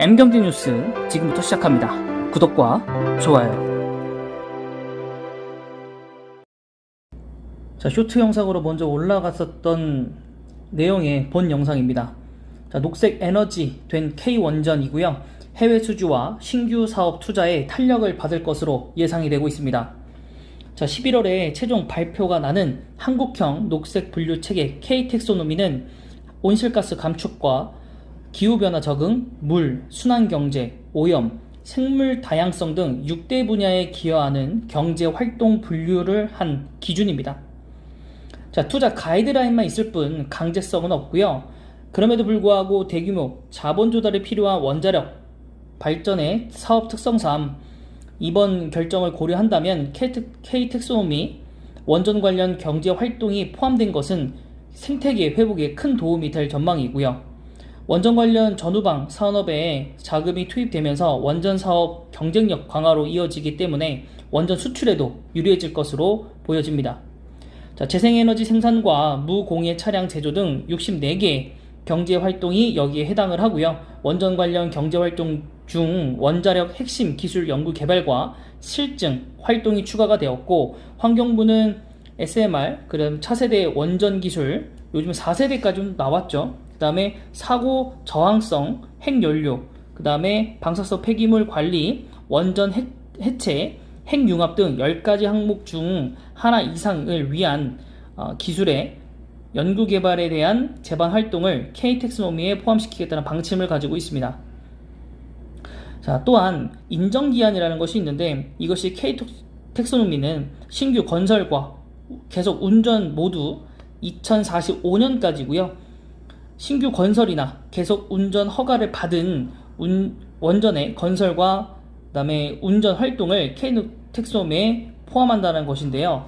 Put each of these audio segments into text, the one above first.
M경제 뉴스 지금부터 시작합니다. 구독과 좋아요. 자, 쇼트 영상으로 먼저 올라갔었던 내용의 본 영상입니다. 자, 녹색 에너지 된 K원전이고요. 해외 수주와 신규 사업 투자에 탄력을 받을 것으로 예상이 되고 있습니다. 자, 11월에 최종 발표가 나는 한국형 녹색 분류 체계 K택소노미는 온실가스 감축과 기후변화 적응, 물, 순환경제, 오염, 생물 다양성 등 6대 분야에 기여하는 경제활동 분류를 한 기준입니다. 자, 투자 가이드라인만 있을 뿐 강제성은 없고요. 그럼에도 불구하고 대규모 자본 조달이 필요한 원자력 발전의 사업 특성상 이번 결정을 고려한다면 K택소노미 원전 관련 경제활동이 포함된 것은 생태계 회복에 큰 도움이 될 전망이고요. 원전 관련 전후방 산업에 자금이 투입되면서 원전 사업 경쟁력 강화로 이어지기 때문에 원전 수출에도 유리해질 것으로 보여집니다. 자, 재생에너지 생산과 무공해 차량 제조 등 64개 경제활동이 여기에 해당을 하고요. 원전 관련 경제활동 중 원자력 핵심 기술 연구 개발과 실증 활동이 추가가 되었고, 환경부는 SMR, 그다음 차세대 원전 기술, 요즘 4세대까지 나왔죠. 그 다음에 사고 저항성 핵연료, 그 다음에 방사성 폐기물 관리, 원전 해체, 핵융합 등 10가지 항목 중 하나 이상을 위한 기술의 연구개발에 대한 제반 활동을 K택소노미에 포함시키겠다는 방침을 가지고 있습니다. 자, 또한 인정기한이라는 것이 있는데, 이것이 K택소노미는 신규 건설과 계속 운전 모두 2045년까지고요. 신규 건설이나 계속 운전 허가를 받은 원전의 건설과 그다음에 운전 활동을 K택소노미에 포함한다는 것인데요.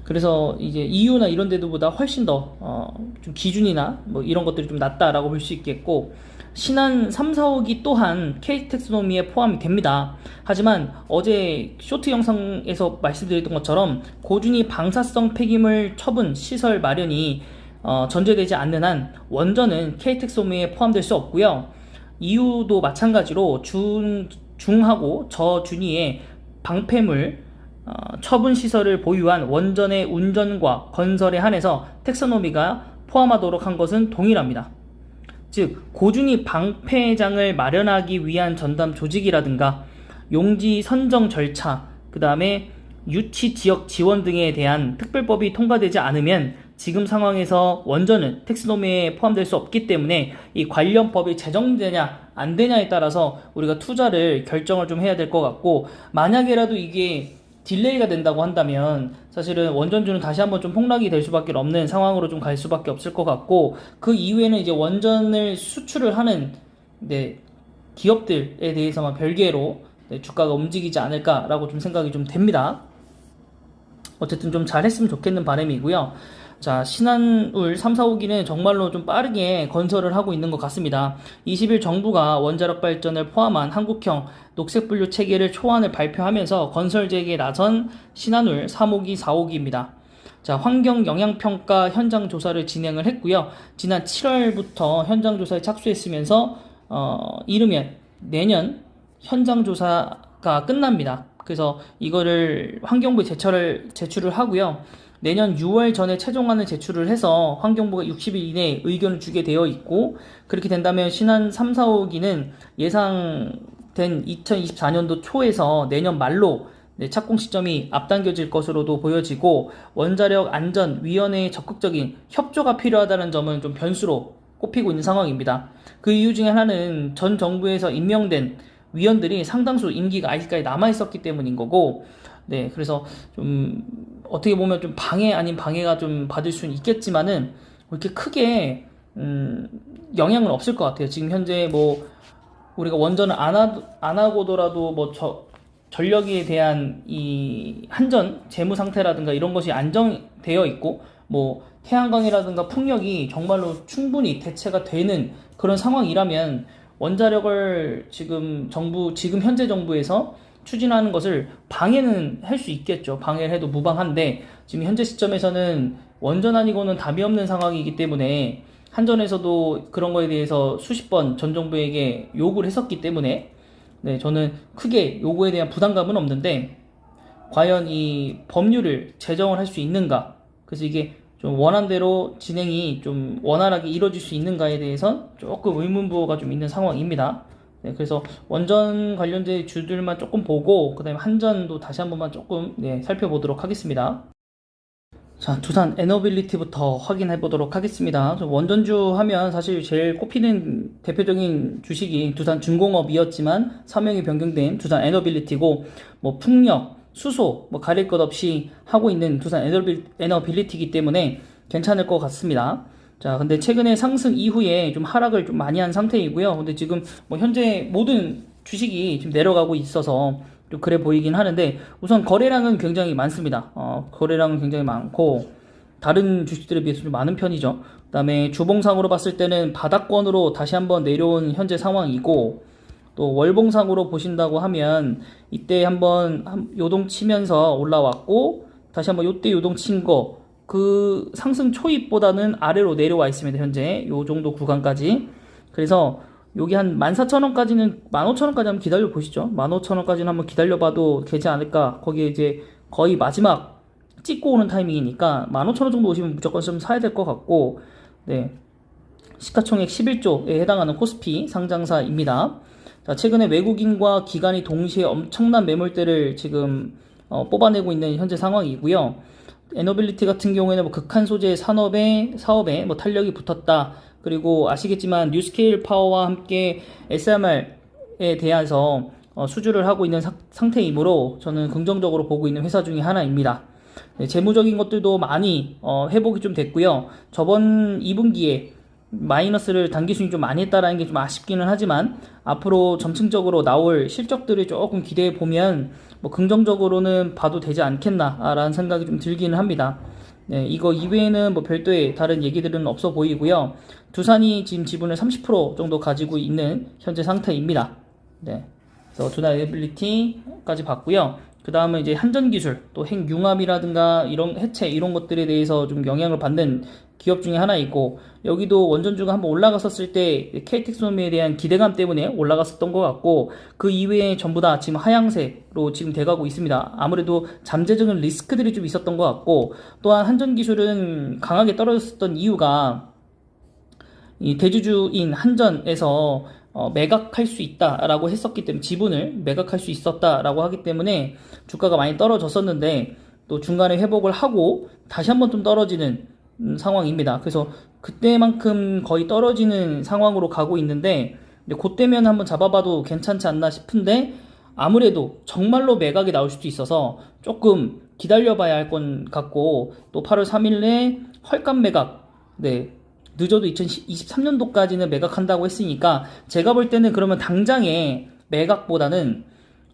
그래서 이제 EU나 이런 데도보다 훨씬 더 좀 기준이나 뭐 이런 것들이 좀 낮다라고 볼 수 있겠고, 신한 3, 4호기 또한 K택소노미에 포함이 됩니다. 하지만 어제 쇼트 영상에서 말씀드렸던 것처럼 고준위 방사성 폐기물 처분 시설 마련이 전제되지 않는 한 원전은 K택소노미에 포함될 수 없고요. EU도 마찬가지로 중하고 저준위의 방패물 처분 시설을 보유한 원전의 운전과 건설에 한해서 택소노미가 포함하도록 한 것은 동일합니다. 즉, 고준위 방패장을 마련하기 위한 전담 조직이라든가 용지 선정 절차, 그 다음에 유치 지역 지원 등에 대한 특별법이 통과되지 않으면 지금 상황에서 원전은 택소노미에 포함될 수 없기 때문에 이 관련 법이 제정되냐 안 되냐에 따라서 우리가 투자를 결정을 좀 해야 될 것 같고, 만약에라도 이게 딜레이가 된다고 한다면 사실은 원전주는 다시 한번 좀 폭락이 될 수밖에 없는 상황으로 좀 갈 수밖에 없을 것 같고, 그 이후에는 이제 원전을 수출을 하는 기업들에 대해서만 별개로 주가가 움직이지 않을까라고 좀 생각이 좀 됩니다. 어쨌든 좀 잘했으면 좋겠는 바람이고요. 자, 신한울 3, 4호기는 정말로 좀 빠르게 건설을 하고 있는 것 같습니다. 20일 정부가 원자력 발전을 포함한 한국형 녹색분류 체계를 초안을 발표하면서 건설 재개에 나선 신한울 3호기, 4호기입니다. 자, 환경 영향평가 현장 조사를 진행을 했고요. 지난 7월부터 현장 조사에 착수했으면서 이르면 내년 현장 조사가 끝납니다. 그래서 이거를 환경부에 제출을 하고요. 내년 6월 전에 최종안을 제출을 해서 환경부가 60일 이내에 의견을 주게 되어 있고, 그렇게 된다면 신한 3, 4호기는 예상된 2024년도 초에서 내년 말로 착공 시점이 앞당겨질 것으로도 보여지고, 원자력 안전위원회의 적극적인 협조가 필요하다는 점은 좀 변수로 꼽히고 있는 상황입니다. 그 이유 중에 하나는 전 정부에서 임명된 위원들이 상당수 임기가 아직까지 남아있었기 때문인 거고, 그래서 좀 어떻게 보면 좀 방해 아닌 방해가 좀 받을 수는 있겠지만은 그렇게 크게 영향은 없을 것 같아요. 지금 현재 뭐 우리가 원전을 안 하고더라도 뭐 전력에 대한 이 한전 재무 상태라든가 이런 것이 안정되어 있고, 뭐 태양광이라든가 풍력이 정말로 충분히 대체가 되는 그런 상황이라면 원자력을 지금 현재 정부에서 추진하는 것을 방해는 할 수 있겠죠. 방해를 해도 무방한데, 지금 현재 시점에서는 원전 아니고는 답이 없는 상황이기 때문에 한전에서도 그런 거에 대해서 수십 번 전 정부에게 요구를 했었기 때문에 네, 저는 크게 요구에 대한 부담감은 없는데 과연 이 법률을 제정을 할 수 있는가? 그래서 이게 좀 원안대로 진행이 좀 원활하게 이루어질 수 있는가에 대해서 조금 의문부호가 좀 있는 상황입니다. 네, 그래서 원전 관련된 주들만 조금 보고 그다음에 한전도 다시 한 번만 조금 네, 살펴보도록 하겠습니다. 자, 두산 에너빌리티부터 확인해 보도록 하겠습니다. 원전주 하면 사실 제일 꼽히는 대표적인 주식이 두산 중공업이었지만 사명이 변경된 두산 에너빌리티고 뭐 풍력, 수소 뭐 가릴 것 없이 하고 있는 두산 에너빌리티이기 때문에 괜찮을 것 같습니다. 자, 근데 최근에 상승 이후에 좀 하락을 좀 많이 한 상태이고요. 근데 지금 뭐 현재 모든 주식이 지금 내려가고 있어서 좀 그래 보이긴 하는데 우선 거래량은 굉장히 많습니다. 거래량은 굉장히 많고 다른 주식들에 비해서 좀 많은 편이죠. 그다음에 주봉상으로 봤을 때는 바닥권으로 다시 한번 내려온 현재 상황이고 또 월봉상으로 보신다고 하면 이때 한번 요동치면서 올라왔고 다시 한번 요때 요동친 거 그 상승 초입보다는 아래로 내려와 있습니다. 현재 요 정도 구간까지. 그래서 여기 한 14,000원까지는 15,000원까지 한번 기다려 보시죠. 15,000원까지는 한번 기다려 봐도 되지 않을까. 거기에 이제 거의 마지막 찍고 오는 타이밍이니까 15,000원 정도 오시면 무조건 좀 사야 될 것 같고 네. 시가총액 11조에 해당하는 코스피 상장사입니다. 자, 최근에 외국인과 기관이 동시에 엄청난 매물대를 지금 뽑아내고 있는 현재 상황이고요. 에너빌리티 같은 경우에는 뭐 극한 소재 사업에 뭐 탄력이 붙었다. 그리고 아시겠지만 뉴스케일 파워와 함께 SMR에 대해서 수주를 하고 있는 상태이므로 저는 긍정적으로 보고 있는 회사 중에 하나입니다. 네, 재무적인 것들도 많이 회복이 좀 됐고요. 저번 2분기에 마이너스를 단기 수익 좀 많이 했다라는 게 좀 아쉽기는 하지만 앞으로 점층적으로 나올 실적들을 조금 기대해 보면 뭐 긍정적으로는 봐도 되지 않겠나라는 생각이 좀 들기는 합니다. 네, 이거 이외에는 뭐 별도의 다른 얘기들은 없어 보이고요. 두산이 지금 지분을 30% 정도 가지고 있는 현재 상태입니다. 네. 그래서 두산 에너빌리티까지 봤고요. 그 다음은 이제 한전기술, 또 핵융합이라든가 이런 해체 이런 것들에 대해서 좀 영향을 받는 기업 중에 하나 있고 여기도 원전주가 한번 올라갔었을 때 KT엑소nomi에 대한 기대감 때문에 올라갔었던 것 같고 그 이외에 전부 다 지금 하향세로 지금 돼가고 있습니다. 아무래도 잠재적인 리스크들이 좀 있었던 것 같고 또한 한전기술은 강하게 떨어졌었던 이유가 이 대주주인 한전에서 매각할 수 있다라고 했었기 때문에 지분을 매각할 수 있었다라고 하기 때문에 주가가 많이 떨어졌었는데 또 중간에 회복을 하고 다시 한번 좀 떨어지는 상황입니다. 그래서 그때만큼 거의 떨어지는 상황으로 가고 있는데 그때면 한번 잡아봐도 괜찮지 않나 싶은데 아무래도 정말로 매각이 나올 수도 있어서 조금 기다려봐야 할 건 같고 또 8월 3일에 헐값 매각 네 늦어도 2023년도까지는 매각한다고 했으니까 제가 볼 때는 그러면 당장에 매각보다는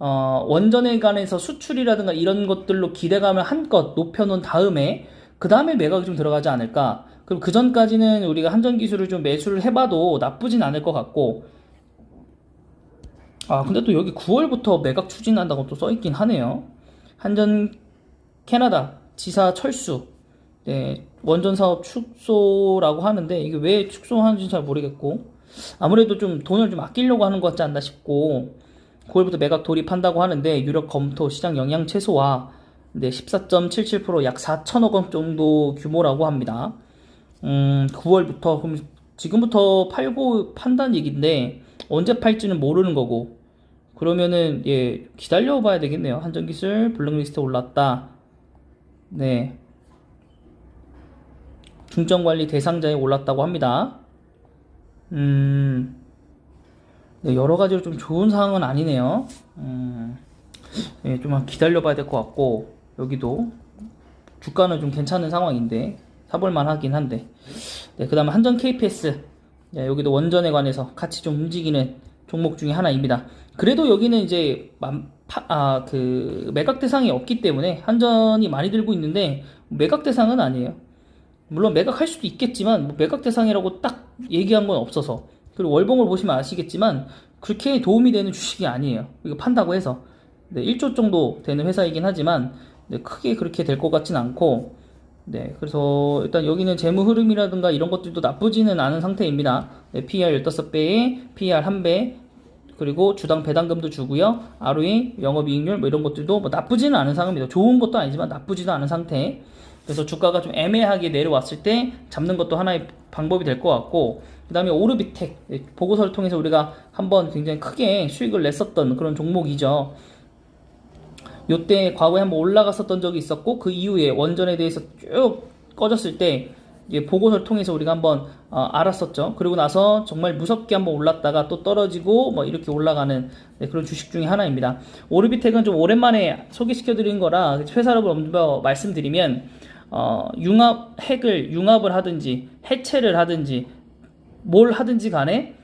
원전에 관해서 수출이라든가 이런 것들로 기대감을 한껏 높여놓은 다음에 그 다음에 매각이 좀 들어가지 않을까. 그럼 그 전까지는 우리가 한전기술을 좀 매수를 해봐도 나쁘진 않을 것 같고 근데 또 여기 9월부터 매각 추진한다고 또 써있긴 하네요. 한전 캐나다 지사 철수 네, 원전 사업 축소라고 하는데 이게 왜 축소하는지 잘 모르겠고 아무래도 좀 돈을 좀 아끼려고 하는 것 같지 않나 싶고 9월부터 매각 돌입한다고 하는데 유력 검토 시장 영향 최소화 네, 14.77% 약 4천억 원 정도 규모라고 합니다. 9월부터 그럼 지금부터 팔고 판다는 얘기인데 언제 팔지는 모르는 거고 그러면은 예 기다려 봐야 되겠네요. 한전기술 블랙리스트에 올랐다. 네. 중점관리 대상자에 올랐다고 합니다. 네, 여러 가지로 좀 좋은 상황은 아니네요. 네, 좀 기다려봐야 될 것 같고 여기도 주가는 좀 괜찮은 상황인데 사볼만 하긴 한데 네, 그 다음에 한전 KPS 네, 여기도 원전에 관해서 같이 좀 움직이는 종목 중에 하나입니다. 그래도 여기는 이제 그 매각 대상이 없기 때문에 한전이 많이 들고 있는데 매각 대상은 아니에요. 물론 매각할 수도 있겠지만 매각 대상이라고 딱 얘기한 건 없어서 그리고 월봉을 보시면 아시겠지만 그렇게 도움이 되는 주식이 아니에요. 이거 판다고 해서 네, 1조 정도 되는 회사이긴 하지만 네, 크게 그렇게 될 것 같진 않고 네, 그래서 일단 여기는 재무 흐름이라든가 이런 것들도 나쁘지는 않은 상태입니다. 네, PER 15배에 PER 1배, 그리고 주당 배당금도 주고요. ROE, 영업이익률 뭐 이런 것들도 뭐 나쁘지는 않은 상황입니다. 좋은 것도 아니지만 나쁘지도 않은 상태. 그래서 주가가 좀 애매하게 내려왔을 때 잡는 것도 하나의 방법이 될 것 같고, 그 다음에 오르비텍 보고서를 통해서 우리가 한번 굉장히 크게 수익을 냈었던 그런 종목이죠. 요때 과거에 한번 올라갔었던 적이 있었고, 그 이후에 원전에 대해서 쭉 꺼졌을 때 이제 보고서를 통해서 우리가 한번 알았었죠. 그리고 나서 정말 무섭게 한번 올랐다가 또 떨어지고 뭐 이렇게 올라가는 그런 주식 중에 하나입니다. 오르비텍은 좀 오랜만에 소개시켜 드린 거라 회사를 먼저 말씀드리면 핵을 융합을 하든지 해체를 하든지 뭘 하든지 간에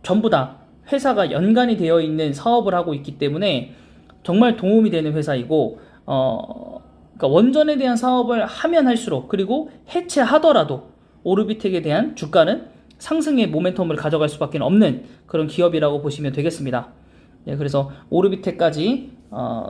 전부 다 회사가 연관이 되어 있는 사업을 하고 있기 때문에 정말 도움이 되는 회사이고, 그러니까 원전에 대한 사업을 하면 할수록, 그리고 해체하더라도 오르비텍에 대한 주가는 상승의 모멘텀을 가져갈 수밖에 없는 그런 기업이라고 보시면 되겠습니다. 네, 그래서 오르비텍까지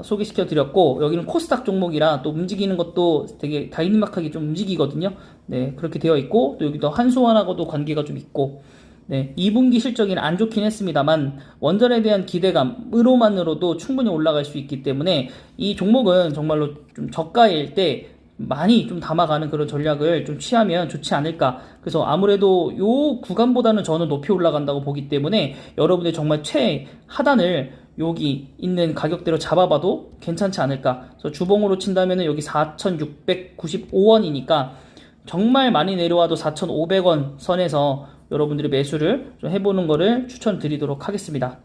소개시켜 드렸고, 여기는 코스닥 종목이라 또 움직이는 것도 되게 다이나믹하게 좀 움직이거든요. 네, 그렇게 되어 있고, 또 여기도 한수원하고도 관계가 좀 있고, 네, 2분기 실적이 안 좋긴 했습니다만 원전에 대한 기대감으로만으로도 충분히 올라갈 수 있기 때문에 이 종목은 정말로 좀 저가일 때 많이 좀 담아가는 그런 전략을 좀 취하면 좋지 않을까. 그래서 아무래도 요 구간보다는 저는 높이 올라간다고 보기 때문에 여러분들 정말 최하단을 여기 있는 가격대로 잡아봐도 괜찮지 않을까. 그래서 주봉으로 친다면 여기 4,695원이니까 정말 많이 내려와도 4,500원 선에서 여러분들이 매수를 좀 해보는 거를 추천드리도록 하겠습니다.